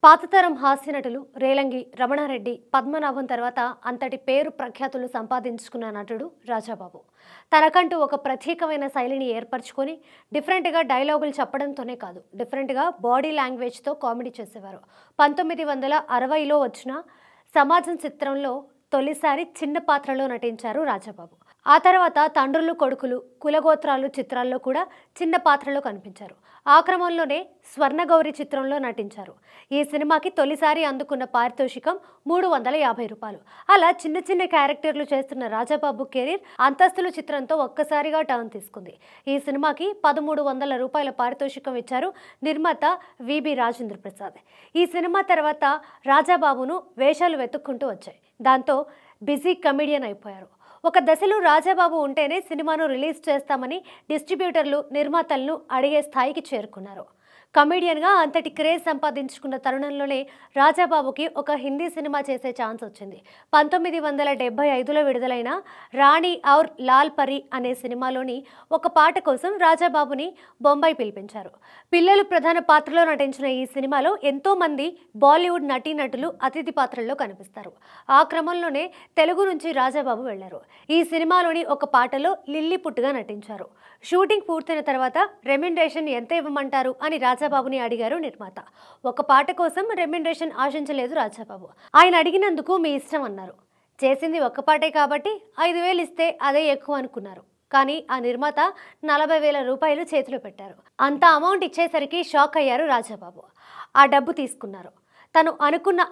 పాతతరం హాస్యనటులు రేలంగి, రమణారెడ్డి, పద్మనాభం తర్వాత అంతటి పేరు ప్రఖ్యాతులు సంపాదించుకున్న నటుడు రాజాబాబు. తనకంటూ ఒక ప్రత్యేకమైన శైలిని ఏర్పరచుకొని డిఫరెంట్గా డైలాగులు చెప్పడంతోనే కాదు, డిఫరెంట్గా బాడీ లాంగ్వేజ్తో కామెడీ చేసేవారు. 1960లో వచ్చిన సమాజం చిత్రంలో తొలిసారి చిన్న పాత్రలో నటించారు రాజాబాబు. ఆ తర్వాత తండ్రులు కొడుకులు, కులగోత్రాలు చిత్రాల్లో కూడా చిన్న పాత్రలో కనిపించారు. ఆ క్రమంలోనే స్వర్ణగౌరి చిత్రంలో నటించారు. ఈ సినిమాకి తొలిసారి అందుకున్న పారితోషికం రూ. 350. అలా చిన్న చిన్న క్యారెక్టర్లు చేస్తున్న రాజాబాబు కెరీర్ అంతస్తులు చిత్రంతో ఒక్కసారిగా టర్న్ తీసుకుంది. ఈ సినిమాకి రూ. 1,300 పారితోషికం ఇచ్చారు నిర్మాత విబి రాజేంద్ర ప్రసాద్. ఈ సినిమా తర్వాత రాజాబాబును వేషాలు వెతుక్కుంటూ వచ్చాయి. దాంతో బిజీ కమెడియన్ అయిపోయారు. ఒక దశలో రాజాబాబు ఉంటేనే సినిమాను రిలీజ్ చేస్తామని డిస్ట్రిబ్యూటర్లు, నిర్మాతలను అడిగే స్థాయికి చేరుకున్నారు. కమెడియన్గా అంతటి క్రేజ్ సంపాదించుకున్న తరుణంలోనే రాజాబాబుకి ఒక హిందీ సినిమా చేసే ఛాన్స్ వచ్చింది. 1975లో విడుదలైన రాణి ఔర్ లాల్ పరి అనే సినిమాలోని ఒక పాట కోసం రాజాబాబుని బొంబాయి పిలిపించారు. పిల్లలు ప్రధాన పాత్రలో నటించిన ఈ సినిమాలో ఎంతోమంది బాలీవుడ్ నటీనటులు అతిథి పాత్రల్లో కనిపిస్తారు. ఆ క్రమంలోనే తెలుగు నుంచి రాజాబాబు వెళ్లారు. ఈ సినిమాలోని ఒక పాటలో లిల్లీ పుట్టుగా నటించారు. షూటింగ్ పూర్తయిన తర్వాత రెమ్యునరేషన్ ఎంత ఇవ్వమంటారు అని రాజాబాబుని అడిగారు నిర్మాత. ఒక పాట కోసం రెమ్యునరేషన్ ఆశించలేదు రాజాబాబు. ఆయన అడిగినందుకు మీ ఇష్టం అన్నారు. చేసింది ఒక్క పాటే కాబట్టి 5,000 ఇస్తే అదే ఎక్కువ అనుకున్నారు. కానీ ఆ నిర్మాత 40,000 చేతిలో పెట్టారు. అంత అమౌంట్ ఇచ్చేసరికి షాక్ అయ్యారు రాజాబాబు. ఆ డబ్బు తీసుకున్నారు. తను అనుకున్న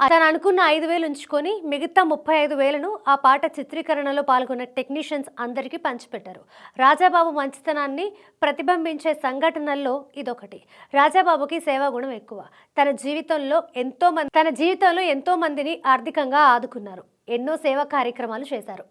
5,000 ఉంచుకొని మిగతా 35,000ను ఆ పాట చిత్రీకరణలో పాల్గొన్న టెక్నీషియన్స్ అందరికీ పంచిపెట్టారు. రాజాబాబు మంచితనాన్ని ప్రతిబింబించే సంఘటనల్లో ఇదొకటి. రాజాబాబుకి సేవాగుణం ఎక్కువ. తన జీవితంలో ఎంతో మందిని ఆర్థికంగా ఆదుకున్నారు. ఎన్నో సేవా కార్యక్రమాలు చేశారు.